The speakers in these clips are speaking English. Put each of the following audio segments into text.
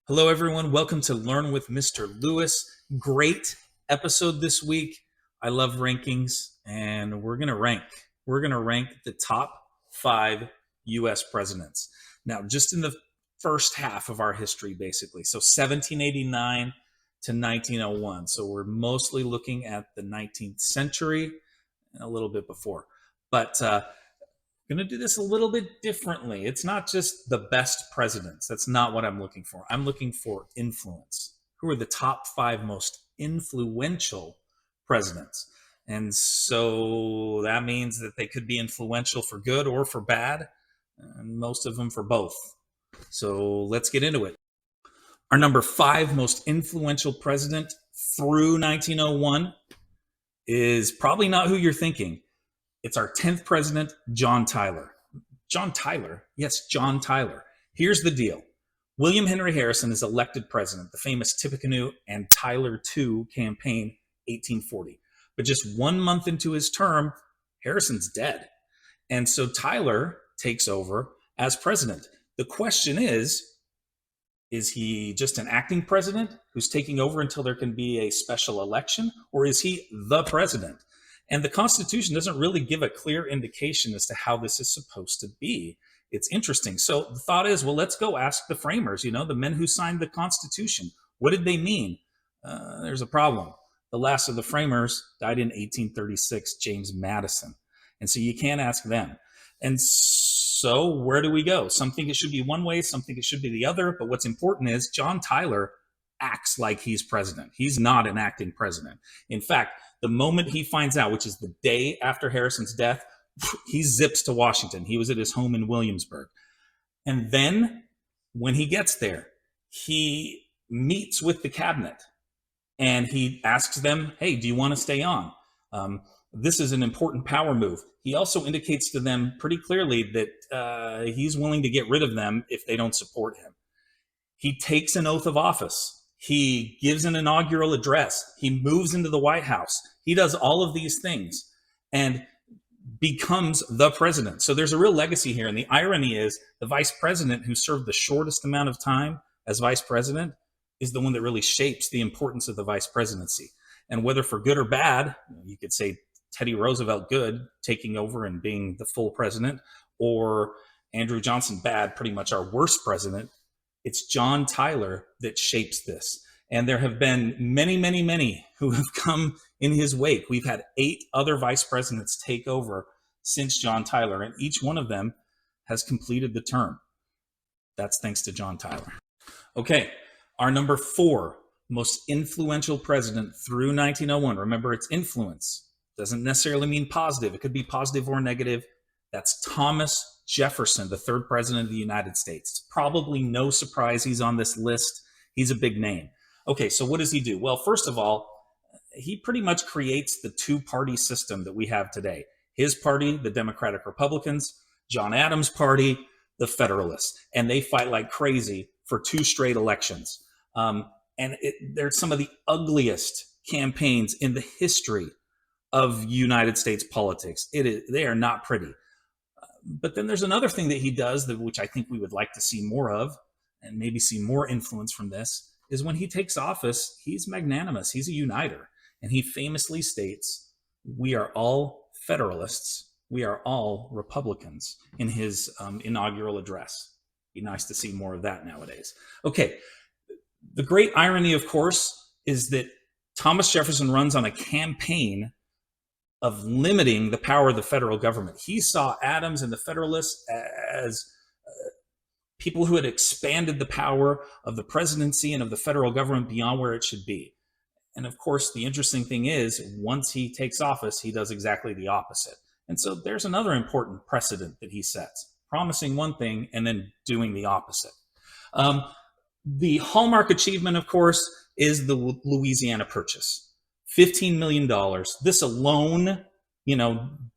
Hello, everyone. Welcome to Learn with Mr. Lewis. Great episode this week. I love rankings, and we're going to rank. We're going to rank the top 5 U.S. presidents. Now, just in the first half of our history, basically. So 1789 to 1901. So we're mostly looking at the 19th century and a little bit before. But going to do this a little bit differently. It's not just the best presidents. That's not what I'm looking for. I'm looking for influence. Who are the top 5 most influential presidents? And so that means that they could be influential for good or for bad, and most of them for both. So let's get into it. Our number 5 most influential president through 1901 is probably not who you're thinking. It's our 10th president, John Tyler. John Tyler? Yes, John Tyler. Here's the deal. William Henry Harrison is elected president, the famous Tippecanoe and Tyler II campaign, 1840. But just 1 month into his term, Harrison's dead. And so Tyler takes over as president. The question is he just an acting president who's taking over until there can be a special election, or is he the president? And the Constitution doesn't really give a clear indication as to how this is supposed to be. It's interesting. So the thought is, well, let's go ask the framers, the men who signed the Constitution. What did they mean? There's a problem. The last of the framers died in 1836, James Madison. And so you can't ask them. And so where do we go? Some think it should be one way, some think it should be the other. But what's important is John Tyler acts like he's president. He's not an acting president. In fact, the moment he finds out, which is the day after Harrison's death, he zips to Washington. He was at his home in Williamsburg. And then when he gets there, he meets with the cabinet and he asks them, hey, do you want to stay on? This is an important power move. He also indicates to them pretty clearly that he's willing to get rid of them if they don't support him. He takes an oath of office. He gives an inaugural address. He moves into the White House. He does all of these things and becomes the president. So there's a real legacy here. And the irony is the vice president who served the shortest amount of time as vice president is the one that really shapes the importance of the vice presidency. And whether for good or bad, you could say Teddy Roosevelt good, taking over and being the full president, or Andrew Johnson bad, pretty much our worst president. It's John Tyler that shapes this. And there have been many, many, many who have come in his wake. We've had 8 other vice presidents take over since John Tyler, and each one of them has completed the term. That's thanks to John Tyler. Okay, our number 4 most influential president through 1901. Remember, it's influence. Doesn't necessarily mean positive. It could be positive or negative. That's Thomas Jefferson, the 3rd president of the United States. It's probably no surprise he's on this list. He's a big name. Okay, so what does he do? Well, first of all, he pretty much creates the 2-party system that we have today. His party, the Democratic Republicans, John Adams' party, the Federalists. And they fight like crazy for 2 straight elections. They're some of the ugliest campaigns in the history of United States politics. They are not pretty. But then there's another thing that he does, which I think we would like to see more of, and maybe see more influence from this, is when he takes office, he's magnanimous. He's a uniter. And he famously states, we are all Federalists. We are all Republicans, in his inaugural address. Be nice to see more of that nowadays. Okay, the great irony, of course, is that Thomas Jefferson runs on a campaign of limiting the power of the federal government. He saw Adams and the Federalists as people who had expanded the power of the presidency and of the federal government beyond where it should be. And of course, the interesting thing is, once he takes office, he does exactly the opposite. And so there's another important precedent that he sets, promising one thing and then doing the opposite. The hallmark achievement, of course, is the Louisiana Purchase. $15 million. This alone,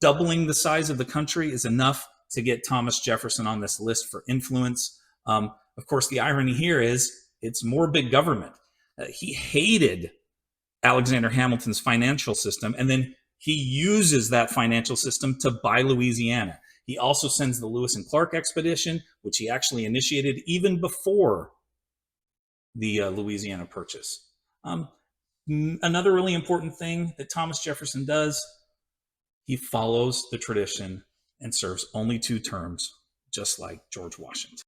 doubling the size of the country is enough to get Thomas Jefferson on this list for influence. Of course, the irony here is it's more big government. He hated Alexander Hamilton's financial system, and then he uses that financial system to buy Louisiana. He also sends the Lewis and Clark expedition, which he actually initiated even before the Louisiana Purchase. Another really important thing that Thomas Jefferson does, he follows the tradition and serves only 2 terms, just like George Washington.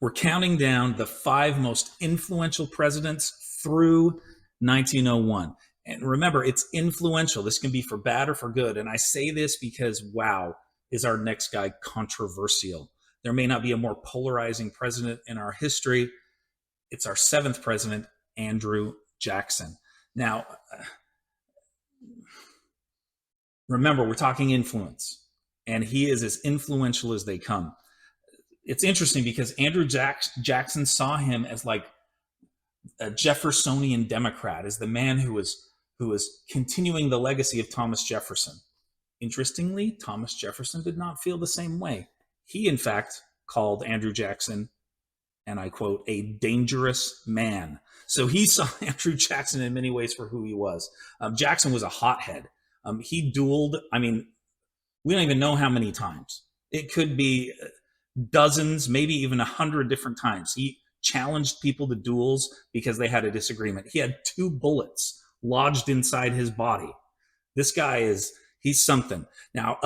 We're counting down the 5 most influential presidents through 1901. And remember, it's influential. This can be for bad or for good. And I say this because, wow, is our next guy controversial? There may not be a more polarizing president in our history. It's our 7th president, Andrew Jackson. Now, remember, we're talking influence, and he is as influential as they come. It's interesting because Andrew Jackson saw him as like a Jeffersonian Democrat, as the man who was continuing the legacy of Thomas Jefferson. Interestingly, Thomas Jefferson did not feel the same way. He, in fact, called Andrew Jackson, and I quote, a dangerous man. So he saw Andrew Jackson in many ways for who he was. Jackson was a hothead. He dueled, I mean, we don't even know how many times. It could be dozens, maybe even 100 different times. He challenged people to duels because they had a disagreement. He had 2 bullets lodged inside his body. This guy he's something. Now,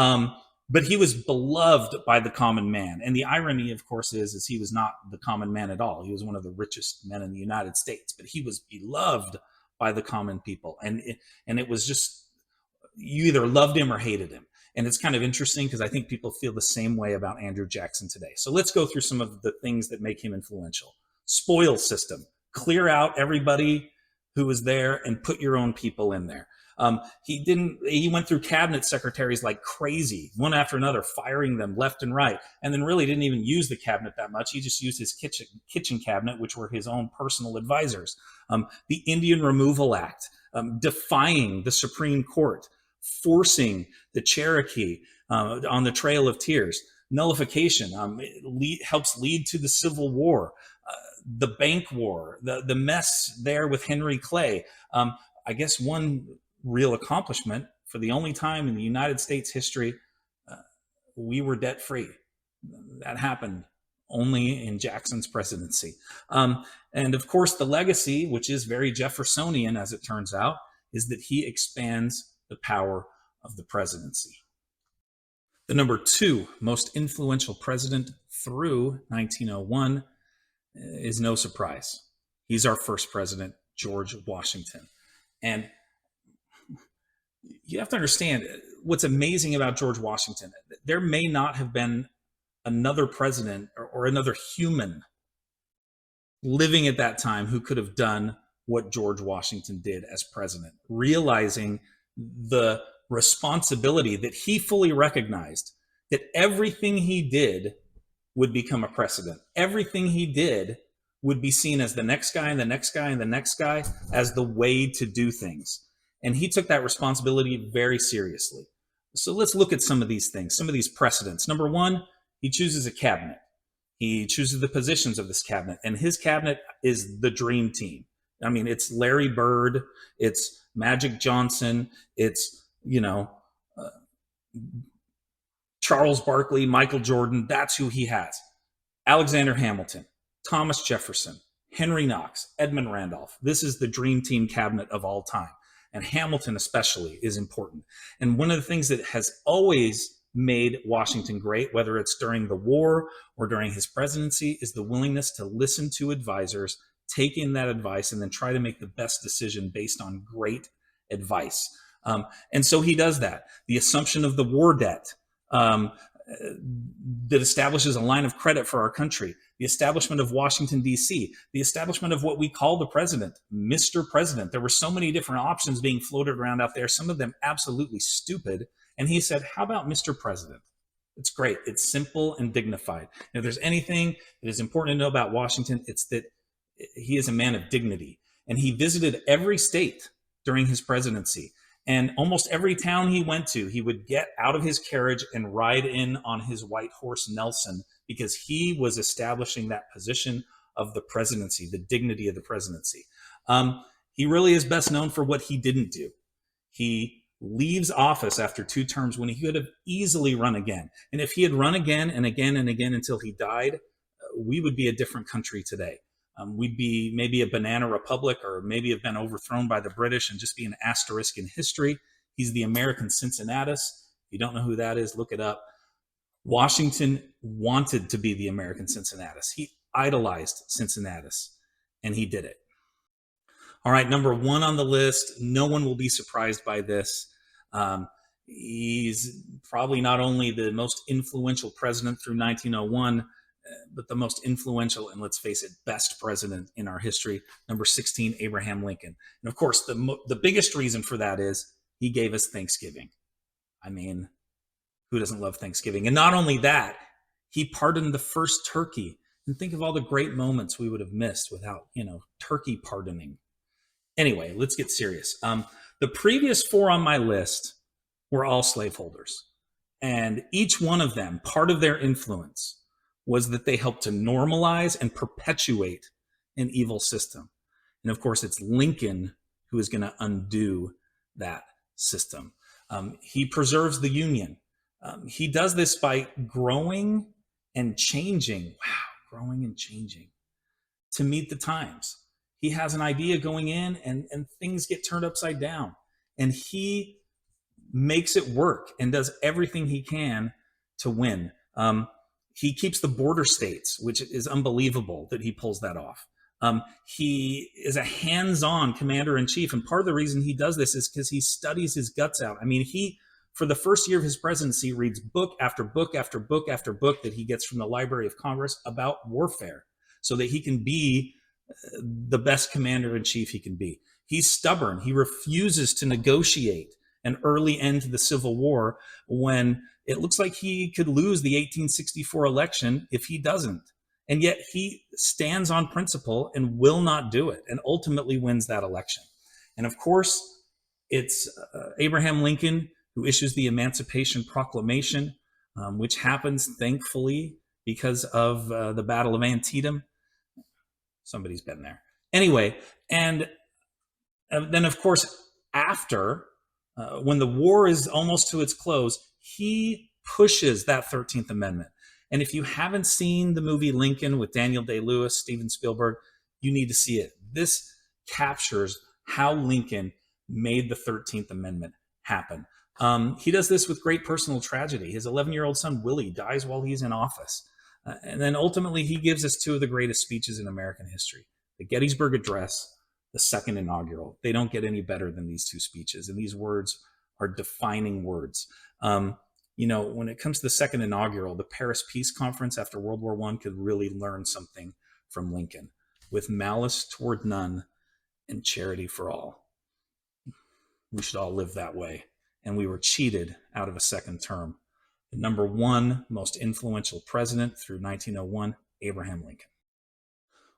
but he was beloved by the common man. And the irony, of course, is he was not the common man at all. He was one of the richest men in the United States, but he was beloved by the common people. And it was just, you either loved him or hated him. And it's kind of interesting because I think people feel the same way about Andrew Jackson today. So let's go through some of the things that make him influential. Spoil system. Clear out everybody who was there and put your own people in there. He went through cabinet secretaries like crazy, one after another, firing them left and right, and then really didn't even use the cabinet that much. He just used his kitchen cabinet, which were his own personal advisors. The Indian Removal Act, defying the Supreme Court, forcing the Cherokee on the Trail of Tears, nullification, helps lead to the Civil War, the Bank War, the mess there with Henry Clay. I guess one real accomplishment, for the only time in the United States history, we were debt free. That happened only in Jackson's presidency. And of course, the legacy, which is very Jeffersonian, as it turns out, is that he expands the power of the presidency. The number 2 most influential president through 1901 is no surprise. He's our first president, George Washington. And you have to understand what's amazing about George Washington. There may not have been another president or another human living at that time who could have done what George Washington did as president, realizing the responsibility that he fully recognized, that everything he did would become a precedent. Everything he did would be seen as the next guy and the next guy and the next guy as the way to do things. And he took that responsibility very seriously. So let's look at some of these things, some of these precedents. Number 1, he chooses a cabinet. He chooses the positions of this cabinet, and his cabinet is the dream team. I mean, it's Larry Bird, it's Magic Johnson, it's, Charles Barkley, Michael Jordan. That's who he has. Alexander Hamilton, Thomas Jefferson, Henry Knox, Edmund Randolph. This is the dream team cabinet of all time. And Hamilton especially is important. And one of the things that has always made Washington great, whether it's during the war or during his presidency, is the willingness to listen to advisors, take in that advice, and then try to make the best decision based on great advice. And so he does that. The assumption of the war debt that establishes a line of credit for our country, the establishment of Washington, D.C., the establishment of what we call the president, Mr. President. There were so many different options being floated around out there, some of them absolutely stupid. And he said, how about Mr. President? It's great. It's simple and dignified. And if there's anything that is important to know about Washington, it's that he is a man of dignity. And he visited every state during his presidency. And almost every town he went to, he would get out of his carriage and ride in on his white horse, Nelson, because he was establishing that position of the presidency, the dignity of the presidency. He really is best known for what he didn't do. He leaves office after 2 terms when he could have easily run again. And if he had run again and again and again until he died, we would be a different country today. we'd be maybe a banana republic, or maybe have been overthrown by the British and just be an asterisk in history. He's the American Cincinnatus. If you don't know who that is, look it up. Washington wanted to be the American Cincinnatus. He idolized Cincinnatus, and he did it. All right, number one on the list. No one will be surprised by this. He's probably not only the most influential president through 1901, but the most influential and, let's face it, best president in our history. Number 16, Abraham Lincoln. And of course, the biggest reason for that is he gave us Thanksgiving. I mean, who doesn't love Thanksgiving? And not only that, he pardoned the first turkey. And think of all the great moments we would have missed without, turkey pardoning. Anyway, let's get serious. The previous four on my list were all slaveholders. And each one of them, part of their influence was that they helped to normalize and perpetuate an evil system. And of course, it's Lincoln who is going to undo that system. He preserves the Union. He does this by growing and changing. Wow, growing and changing to meet the times. He has an idea going in, and things get turned upside down. And he makes it work and does everything he can to win. He keeps the border states, which is unbelievable that he pulls that off. He is a hands-on commander-in-chief, and part of the reason he does this is because he studies his guts out. I mean, he, for the first year of his presidency, reads book after book after book after book that he gets from the Library of Congress about warfare so that he can be the best commander-in-chief he can be. He's stubborn. He refuses to negotiate an early end to the Civil War when it looks like he could lose the 1864 election if he doesn't. And yet he stands on principle and will not do it, and ultimately wins that election. And of course, it's Abraham Lincoln who issues the Emancipation Proclamation, which happens, thankfully, because of the Battle of Antietam. Somebody's been there. Anyway, and then, of course, after, when the war is almost to its close, he pushes that 13th Amendment. And if you haven't seen the movie Lincoln with Daniel Day-Lewis, Steven Spielberg, you need to see it. This captures how Lincoln made the 13th Amendment happen. He does this with great personal tragedy. His 11-year-old son, Willie, dies while he's in office. And then ultimately, he gives us two of the greatest speeches in American history, the Gettysburg Address, the second inaugural. They don't get any better than these two speeches. And these words are defining words. When it comes to the second inaugural, the Paris Peace Conference after World War I could really learn something from Lincoln. With malice toward none and charity for all. We should all live that way. And we were cheated out of a second term. The number one most influential president through 1901, Abraham Lincoln.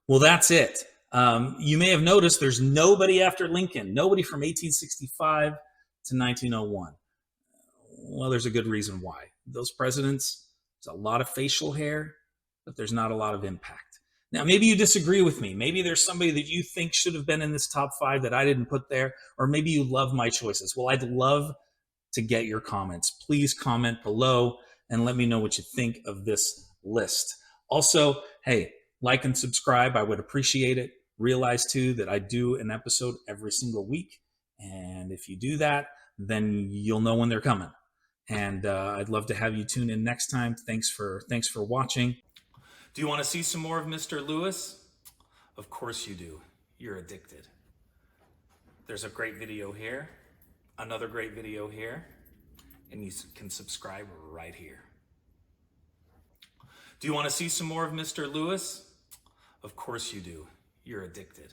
Well, that's it. You may have noticed there's nobody after Lincoln, nobody from 1865 to 1901. Well, there's a good reason why. Those presidents, there's a lot of facial hair, but there's not a lot of impact. Now, maybe you disagree with me. Maybe there's somebody that you think should have been in this top 5 that I didn't put there, or maybe you love my choices. Well, I'd love to get your comments. Please comment below and let me know what you think of this list. Also, hey, like and subscribe. I would appreciate it. Realize too that I do an episode every single week. And if you do that, then you'll know when they're coming. And I'd love to have you tune in next time. Thanks for watching. Do you want to see some more of Mr. Lewis? Of course you do. You're addicted. There's a great video here, another great video here, and you can subscribe right here. Do you want to see some more of Mr. Lewis? Of course you do. You're addicted.